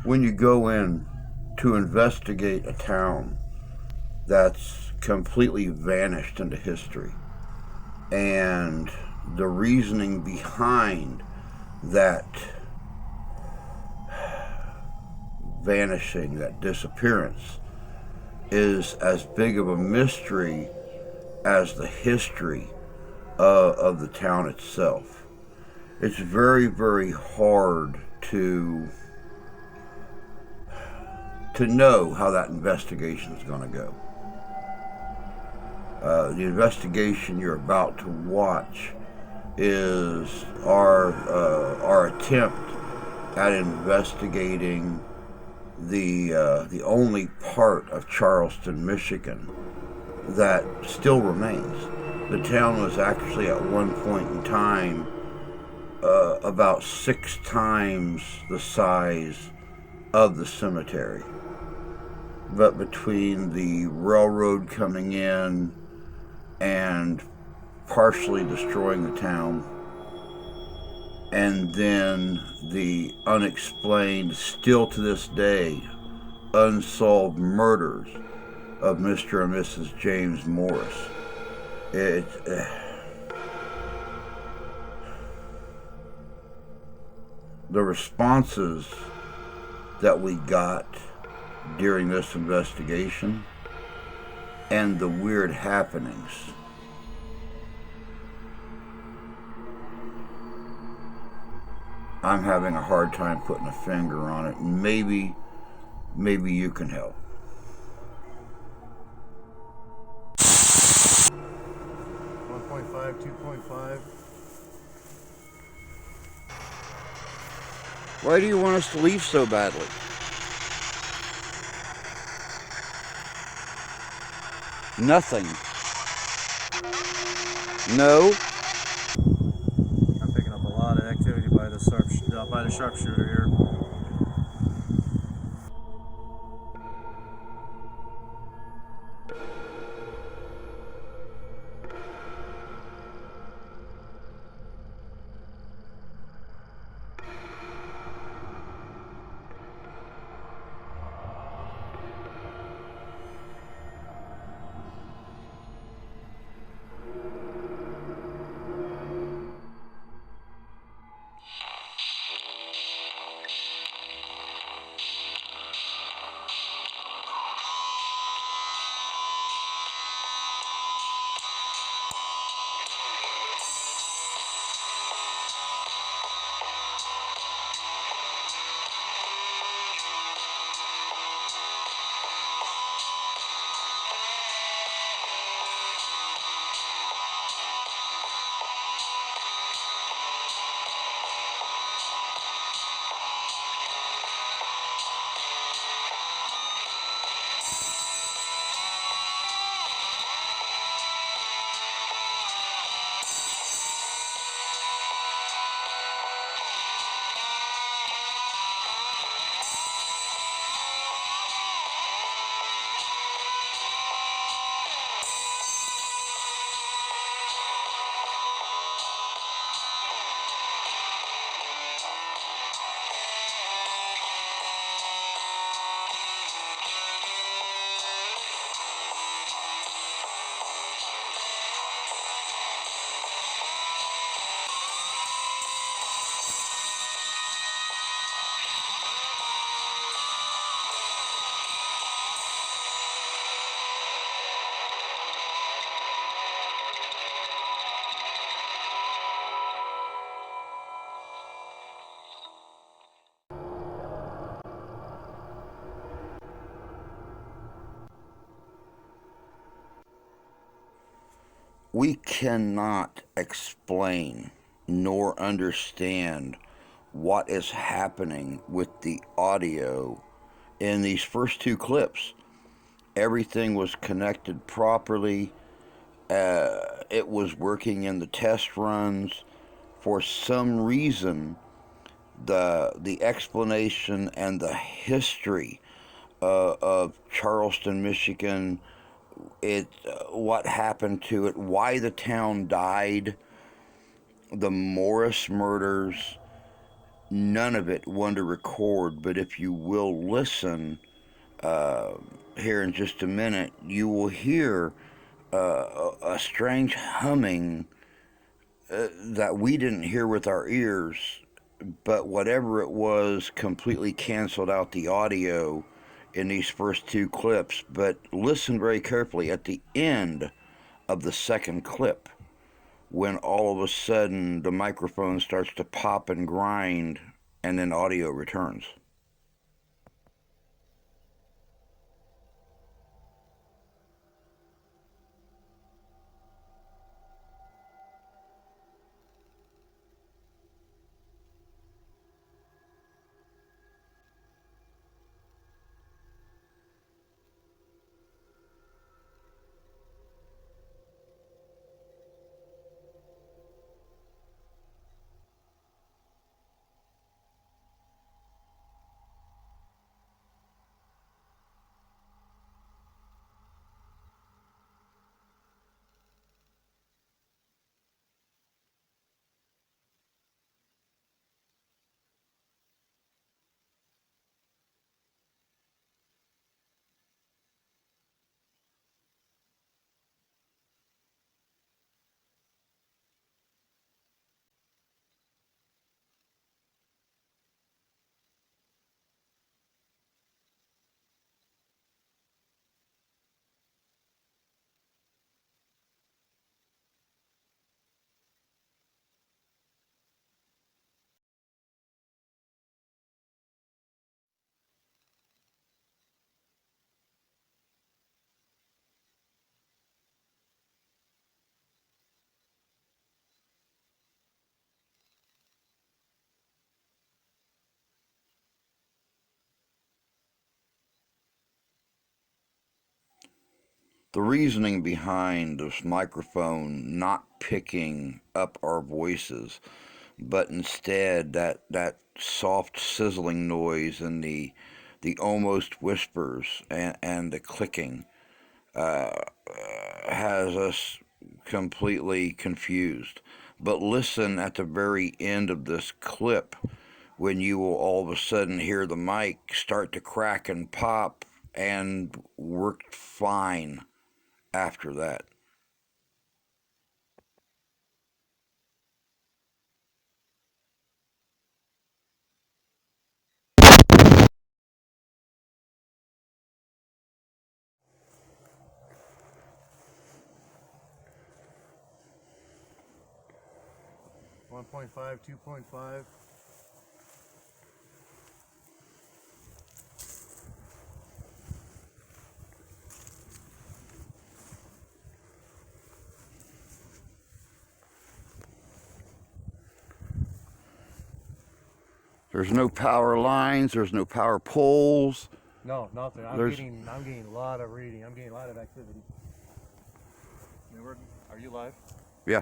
when you go in to investigate a town that's completely vanished into history, and the reasoning behind that vanishing, that disappearance, is as big of a mystery as the history of the town itself. It's very, very hard to know how that investigation is going to go. The investigation you're about to watch is our attempt at investigating the only part of Charleston, Michigan that still remains. The town was actually at one point in time about 6 times the size of the cemetery. But between the railroad coming in and partially destroying the town, and then the unexplained, still to this day, unsolved murders of Mr. and Mrs. James Morris, the responses that we got during this investigation and the weird happenings, I'm having a hard time putting a finger on it. Maybe you can help. .5, 2.5. Why do you want us to leave so badly? Nothing. No. I'm picking up a lot of activity by the sharpshooter here. We cannot explain nor understand what is happening with the audio in these first 2 clips. Everything was connected properly. It was working in the test runs. For some reason, the explanation and the history of Charleston, Michigan, what happened to it, why the town died, the Morris murders, none of it one to record, but if you will listen here in just a minute, you will hear a strange humming that we didn't hear with our ears, but whatever it was completely canceled out the audio in these first two clips. But listen very carefully at the end of the second clip, when all of a sudden the microphone starts to pop and grind and then audio returns. The reasoning behind this microphone not picking up our voices, but instead that soft sizzling noise and the almost whispers and the clicking has us completely confused. But listen at the very end of this clip, when you will all of a sudden hear the mic start to crack and pop and worked fine after that. One 1.5, 2.5. There's no power lines, there's no power poles. No, nothing. I'm getting a lot of reading. I'm getting a lot of activity. Are you live? Yeah.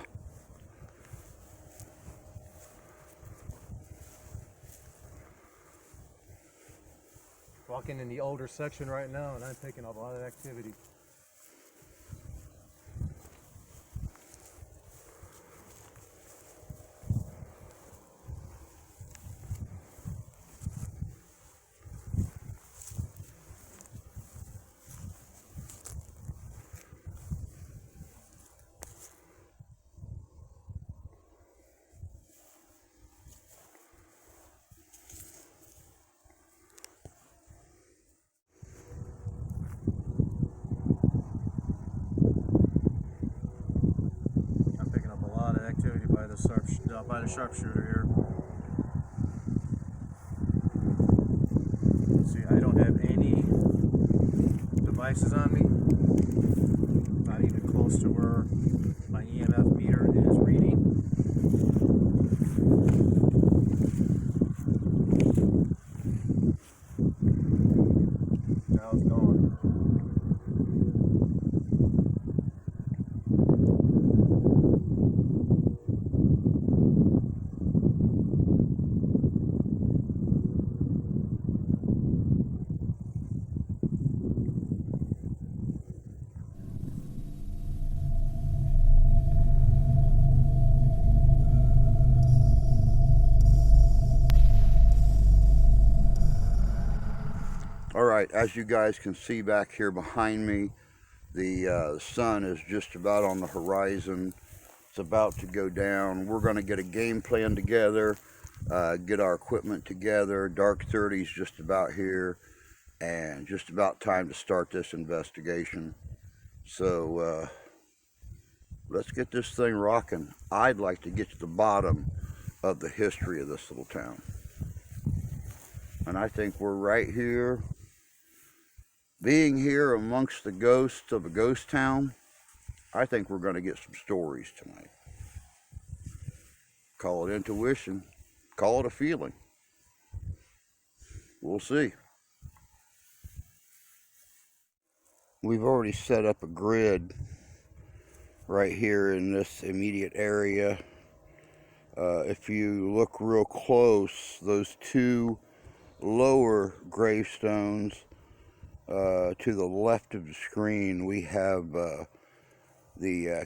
Walking in the older section right now, and I'm picking up a lot of activity. I'm picking up a lot of activity by the sharpshooter here. See, I don't have any devices on me. Not even close to where my EMF meter is reading. Now it's gone. right, as you guys can see back here behind me, the sun is just about on the horizon. It's about to go down. We're going to get a game plan together, get our equipment together. Dark 30's just about here, and just about time to start this investigation. So let's get this thing rocking. I'd like to get to the bottom of the history of this little town. And I think we're right here. Being here amongst the ghosts of a ghost town, I think we're going to get some stories tonight. Call it intuition, call it a feeling. We'll see. We've already set up a grid right here in this immediate area. If you look real close, those two lower gravestones to the left of the screen, we have the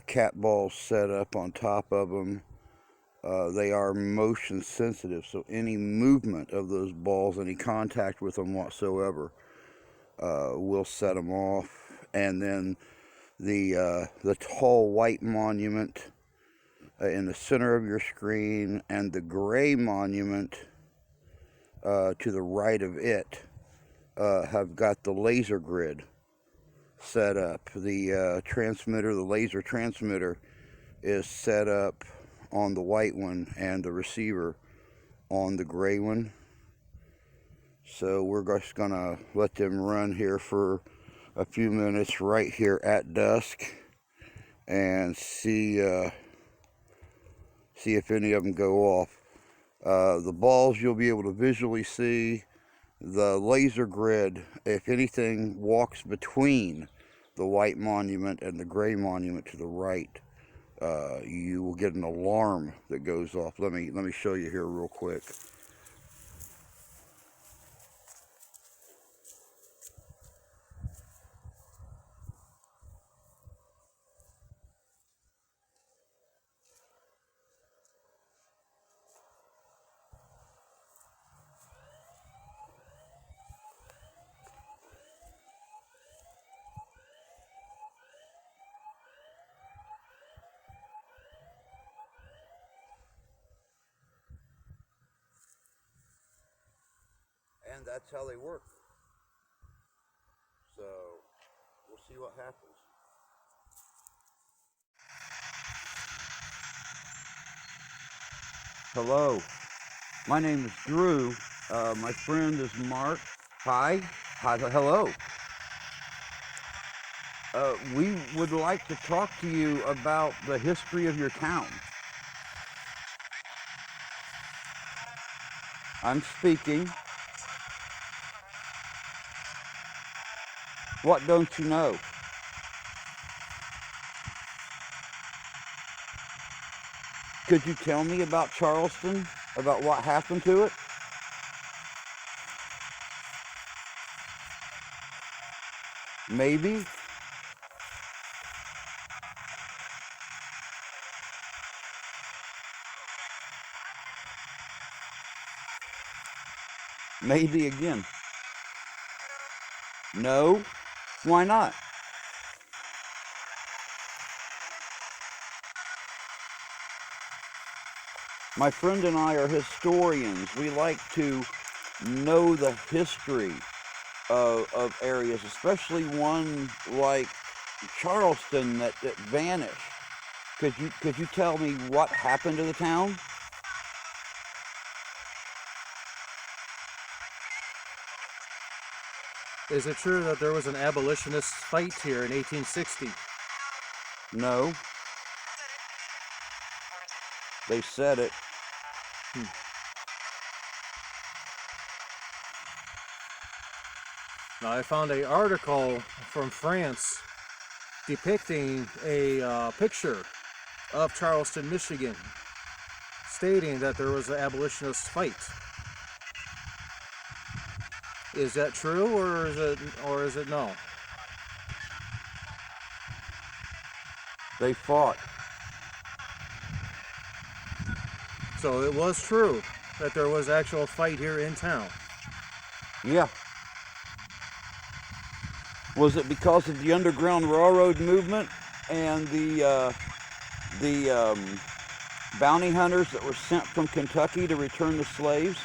cat balls set up on top of them. They are motion sensitive, so any movement of those balls, any contact with them whatsoever, will set them off. And then the tall white monument in the center of your screen, and the gray monument to the right of it have got the laser grid set up. The transmitter, the laser transmitter, is set up on the white one and the receiver on the gray one. So we're just gonna let them run here for a few minutes right here at dusk and see if any of them go off. The balls you'll be able to visually see. The laser grid, if anything walks between the white monument and the gray monument to the right, you will get an alarm that goes off. Let me show you here real quick. And that's how they work. So we'll see what happens. Hello, my name is Drew. My friend is Mark. Hi. Hello. We would like to talk to you about the history of your town. I'm speaking. What don't you know? Could you tell me about Charleston? About what happened to it? Maybe. Maybe again. No? Why not? My friend and I are historians. We like to know the history of areas, especially one like Charleston that vanished. Could you tell me what happened to the town? Is it true that there was an abolitionist fight here in 1860? No. They said it. Now, I found an article from France depicting a picture of Charleston, Michigan, stating that there was an abolitionist fight. Is that true, or is it no? They fought. So it was true that there was actual fight here in town. Yeah. Was it because of the Underground Railroad movement and the bounty hunters that were sent from Kentucky to return the slaves?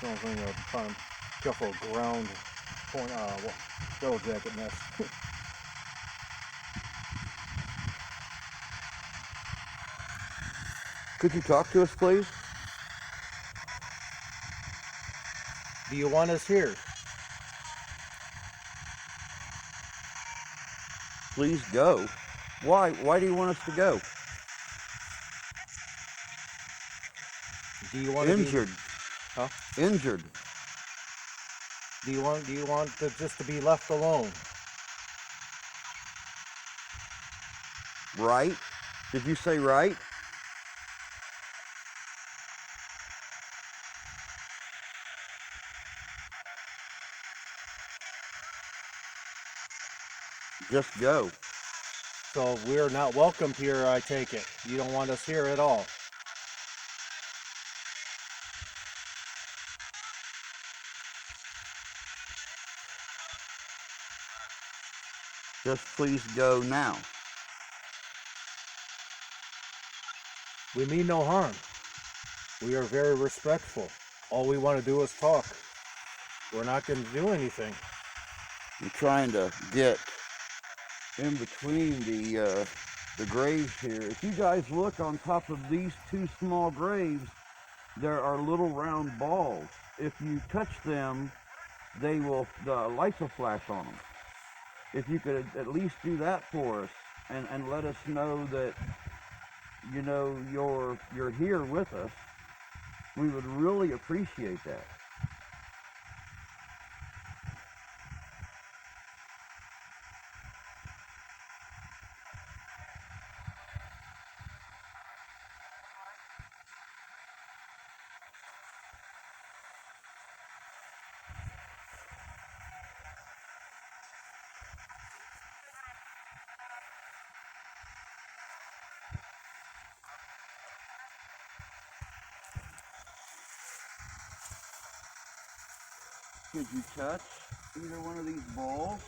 Something trying to careful ground point, yellow jacket nest. Could you talk to us, please? Do you want us here? Please go. Why? Why do you want us to go? Do you want Injured. to be, huh? Injured. Do you want just to be left alone? Right? Did you say right? Just go. So we're not welcomed here, I take it. You don't want us here at all. Just please go now. We mean no harm. We are very respectful. All we want to do is talk. We're not going to do anything. I'm trying to get in between the graves here. If you guys look on top of these two small graves, there are little round balls. If you touch them, the lights will flash on them. If you could at least do that for us and let us know that, you know, you're here with us, we would really appreciate that. Could you touch either one of these balls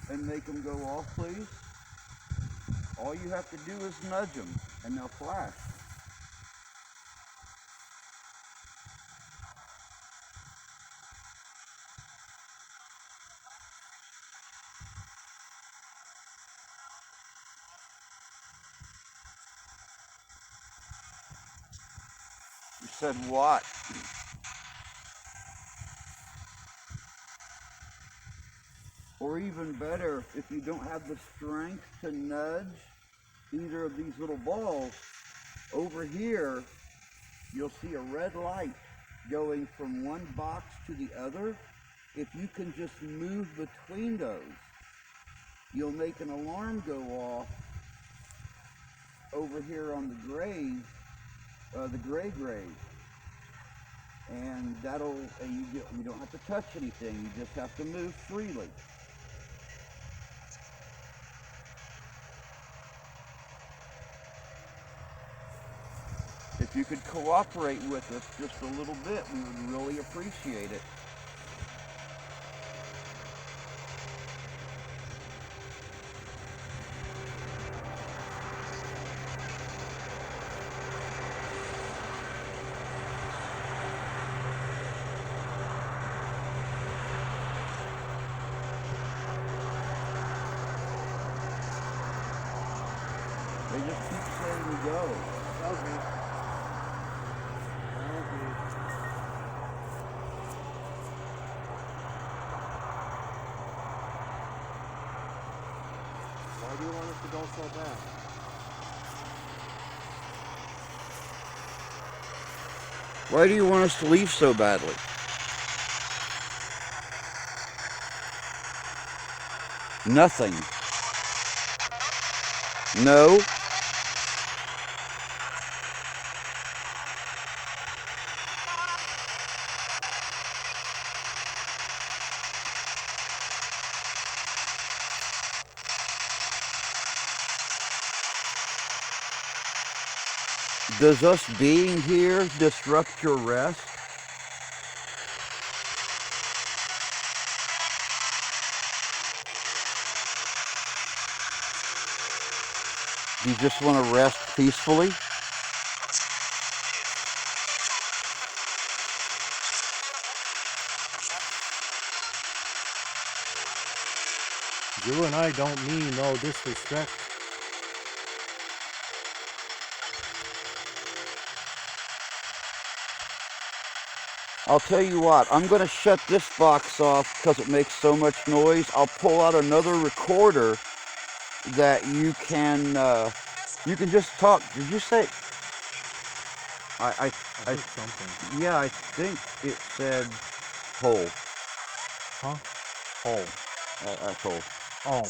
and make them go off, please? All you have to do is nudge them and they'll flash. You said what? Or even better, if you don't have the strength to nudge either of these little balls, over here you'll see a red light going from one box to the other. If you can just move between those, you'll make an alarm go off over here on the grave, the gray grave. And you don't have to touch anything, you just have to move freely. If you could cooperate with us just a little bit, we would really appreciate it. They just keep saying go. Okay. Why do you want us to go so bad? Why do you want us to leave so badly? Nothing. No. Does us being here disrupt your rest? Do you just want to rest peacefully? You and I don't mean no disrespect. I'll tell you what, I'm going to shut this box off because it makes so much noise. I'll pull out another recorder that you can just talk. Did you say? I Something. Yeah, I think it said hole. Huh? Hole. That's hole. Oh.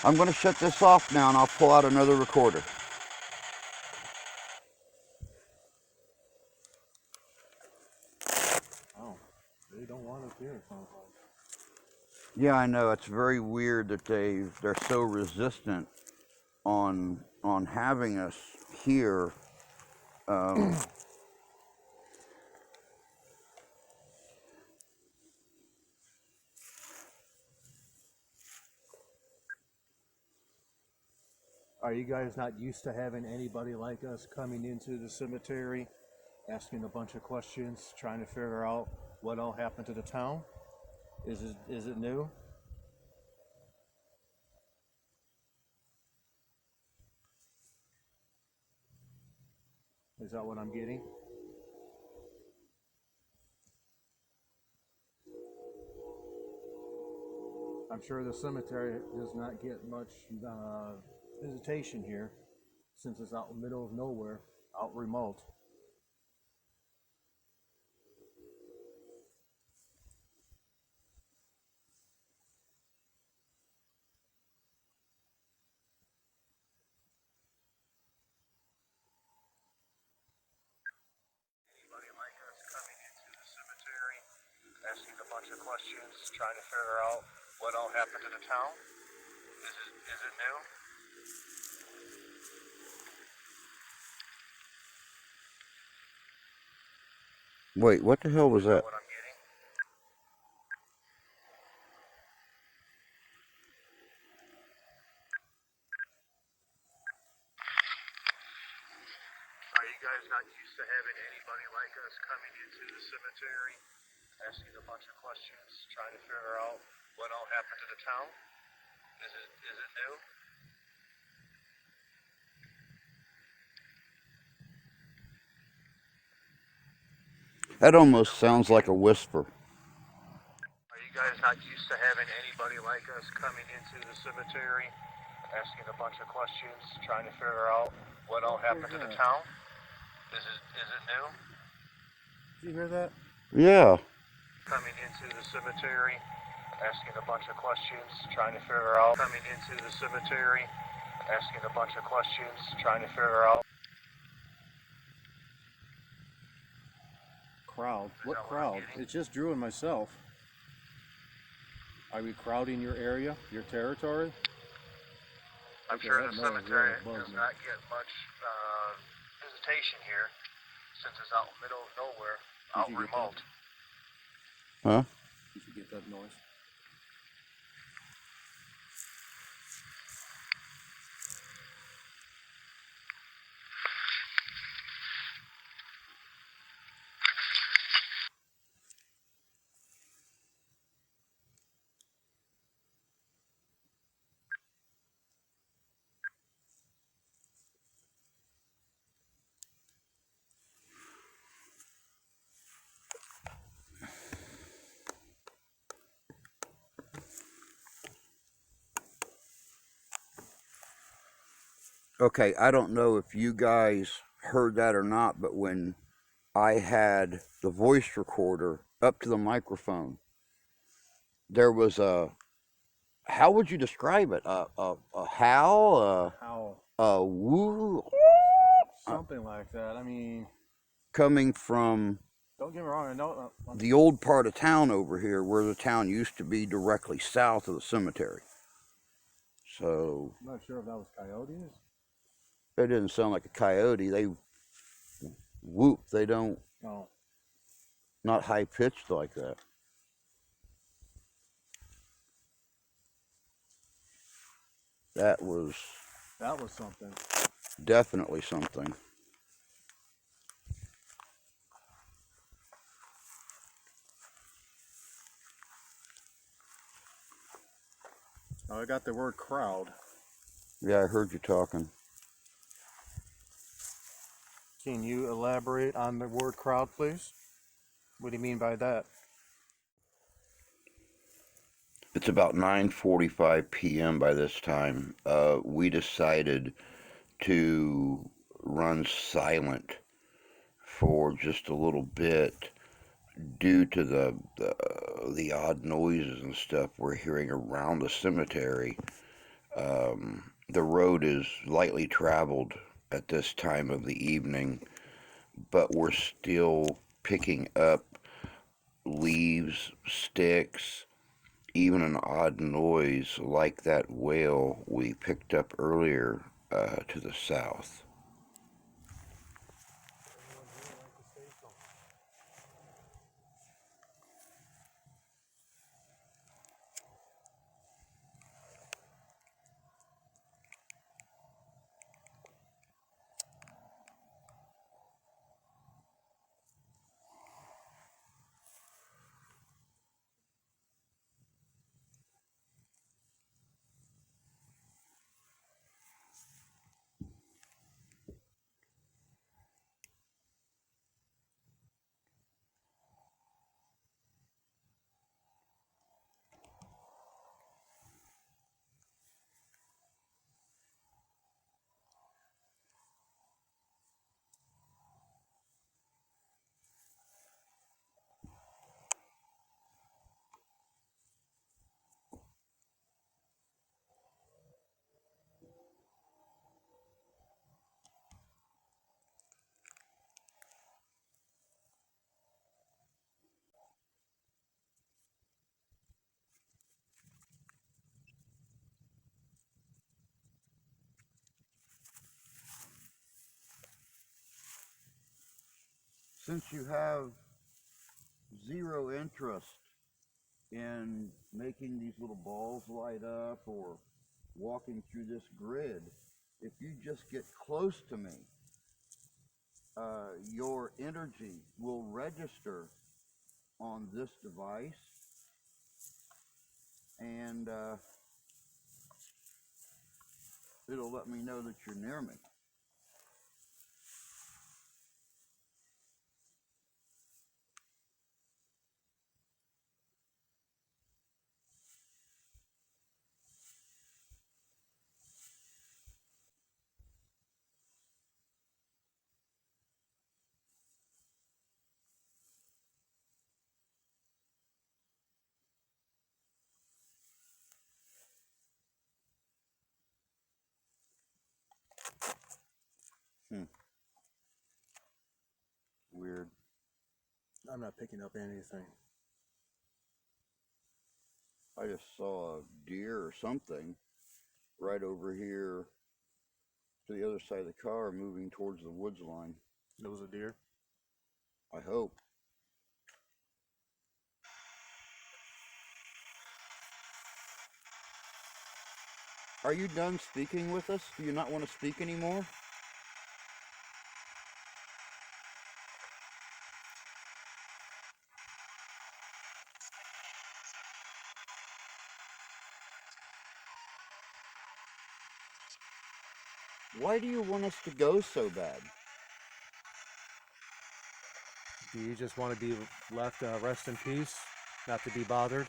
I'm going to shut this off now and I'll pull out another recorder. Oh. They don't want us here, it sounds like. Yeah, I know. It's very weird that they're so resistant on having us here. Are you guys not used to having anybody like us coming into the cemetery, asking a bunch of questions, trying to figure out what all happened to the town? Is it new? Is that what I'm getting? I'm sure the cemetery does not get much visitation here, since it's out in the middle of nowhere, out remote. Anybody like us coming into the cemetery, asking a bunch of questions, trying to figure out what all happened to the town? Is it new? Wait, what the hell was that? What I'm getting? Are you guys not used to having anybody like us coming into the cemetery, asking a bunch of questions, trying to figure out what all happened to the town? Is it new? That almost sounds like a whisper. Are you guys not used to having anybody like us coming into the cemetery, asking a bunch of questions, trying to figure out what all happened to the town? Is it new? Did you hear that? Yeah. Coming into the cemetery, asking a bunch of questions, trying to figure out. Coming into the cemetery, asking a bunch of questions, trying to figure out. Crowd? What crowd? It's just Drew and myself. Are we crowding your area, your territory? I'm sure the cemetery does not get much visitation here, since it's out in the middle of nowhere, out remote. Huh? Did you get that noise? Okay, I don't know if you guys heard that or not, but when I had the voice recorder up to the microphone, there was how would you describe it? A howl? How? A woo? Something like that. I mean, Coming from don't get me wrong, I know. the old part of town over here, where the town used to be directly south of the cemetery. So, I'm not sure if that was coyotes. It didn't sound like a coyote. They whoop. They don't, Oh. not high pitched like that. That was something. definitely something. Oh, I got the word crowd. Yeah, I heard you talking. Can you elaborate on the word crowd, please? What do you mean by that? It's about 9:45 p.m. by this time. We decided to run silent for just a little bit due to the odd noises and stuff we're hearing around the cemetery. The road is lightly traveled at this time of the evening, but we're still picking up leaves, sticks, even an odd noise like that wail we picked up earlier to the south. Since you have zero interest in making these little balls light up or walking through this grid, if you just get close to me, your energy will register on this device, and it'll let me know that you're near me. Weird. I'm not picking up anything. I just saw a deer or something right over here to the other side of the car moving towards the woods line. It was a deer? I hope. Are you done speaking with us? Do you not want to speak anymore? Why do you want us to go so bad? Do you just want to be left rest in peace? Not to be bothered?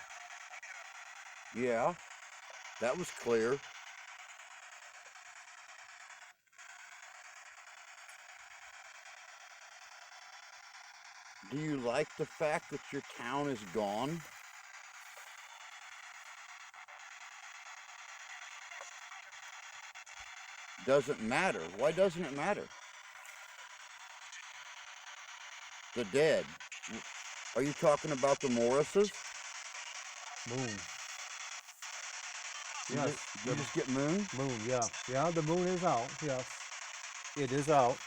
Yeah, that was clear. Do you like the fact that your town is gone? Doesn't matter. Why doesn't it matter? The dead. Are you talking about the Morrises? Moon. You Yes. just get moon? Moon, yeah. Yeah, the moon is out, yes. It is out.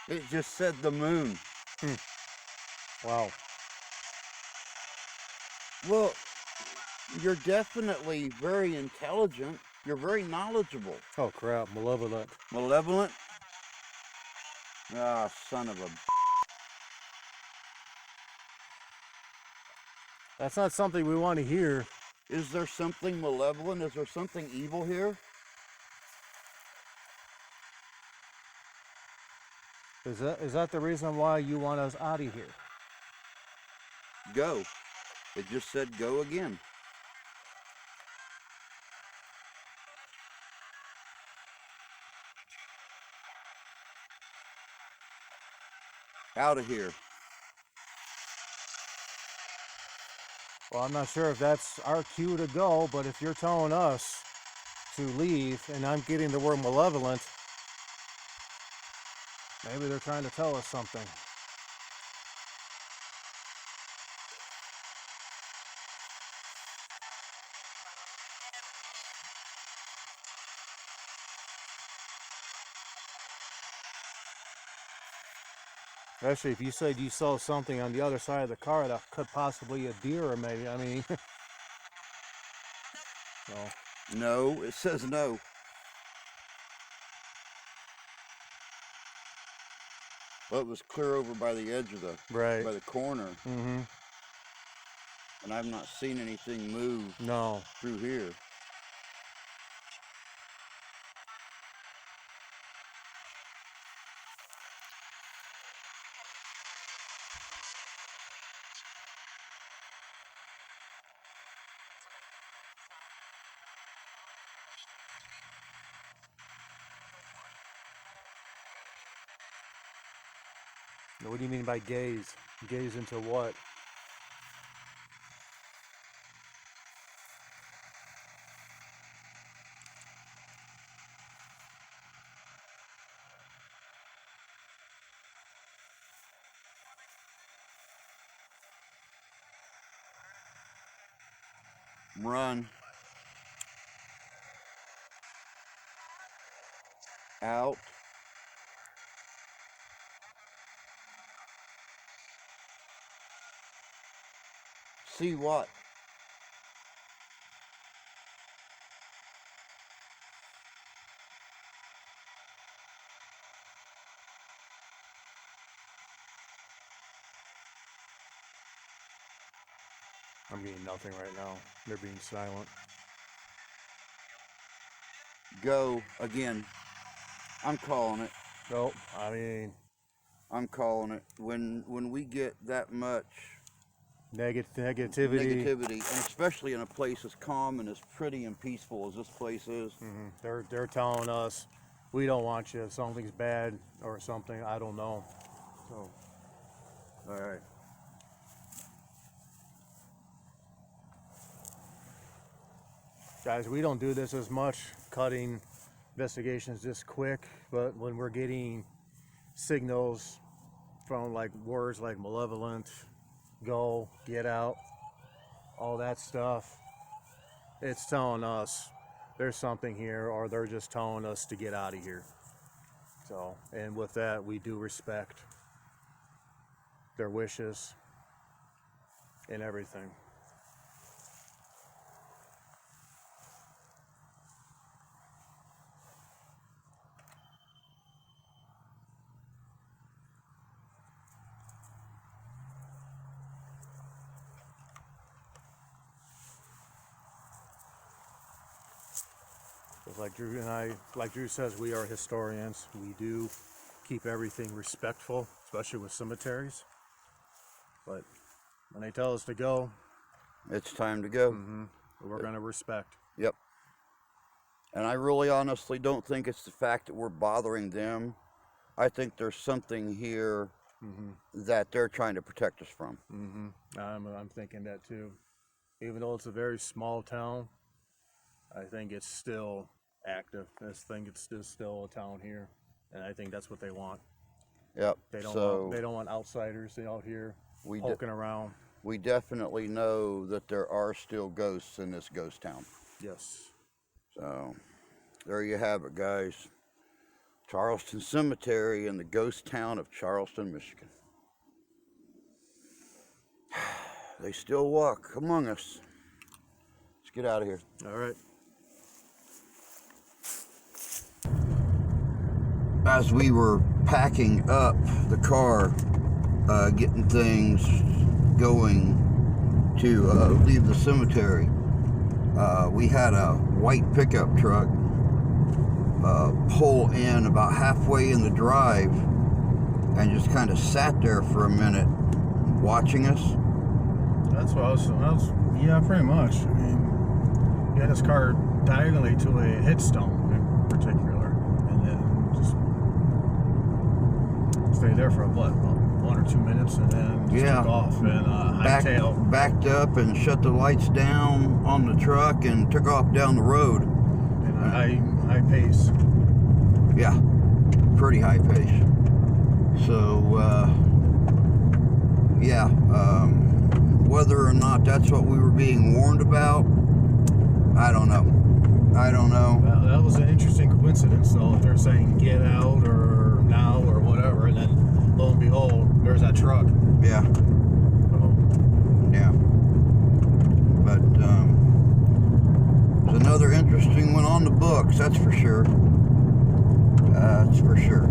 It just said the moon. Wow. Well, you're definitely very intelligent. You're very knowledgeable. Oh crap, malevolent. Malevolent? Ah, son of a... That's not something we want to hear. Is there something malevolent? Is there something evil here? Is that the reason why you want us out of here? Go. It just said go again. Out of here. Well, I'm not sure if that's our cue to go, but if you're telling us to leave and I'm getting the word malevolent, maybe they're trying to tell us something. Actually, if you said you saw something on the other side of the car that could possibly a deer or maybe, I mean, no. No, it says no. Well, it was clear over by the edge of the, Right. by the corner. Mm-hmm. And I've not seen anything move No. through here. What do you mean by gaze? Gaze into what? Run. Out. See what? I'm getting nothing right now. They're being silent. Go again. I'm calling it. Nope. I mean, I'm calling it. When we get that much negativity. and especially in a place as calm and as pretty and peaceful as this place is. Mm-hmm. They're telling us we don't want you. Something's bad or something. I don't know. So, All right. guys, we don't do this as much, cutting investigations this quick, but when we're getting signals from like words like malevolent, go, get out, all that stuff, it's telling us there's something here, or they're just telling us to get out of here. So, and with that, we do respect their wishes and everything. Like Drew and I, like Drew says, we are historians. We do keep everything respectful, especially with cemeteries. But when they tell us to go, it's time to go. We're going to respect. Yep. And I really honestly don't think it's the fact that we're bothering them. I think there's something here that they're trying to protect us from. I'm thinking that too. Even though it's a very small town, I think it's still active. I think it's still a town here, and I think that's what they want. Yep. They don't So want, they don't want outsiders out here we poking around. we definitely know that there are still ghosts in this ghost town. Yes. So there you have it, guys. Charleston Cemetery in the ghost town of Charleston, Michigan. They still walk among us. Let's get out of here. All right. As we were packing up the car, getting things going to leave the cemetery, we had a white pickup truck pull in about halfway in the drive and just kind of sat there for a minute watching us. That's what I was, yeah, pretty much. I mean, he had his car diagonally to a headstone in particular, and then just stayed there for about 1 or 2 minutes, and then just took off and hightail. Backed up and shut the lights down on the truck and took off down the road. In a high pace. Yeah, pretty high pace. So, yeah, whether or not that's what we were being warned about, I don't know. Well, that was an interesting coincidence, though. If they're saying get out or now or whatever, and then lo and behold, there's that truck. Yeah. So, Yeah. But there's another interesting one on the books, that's for sure. That's for sure.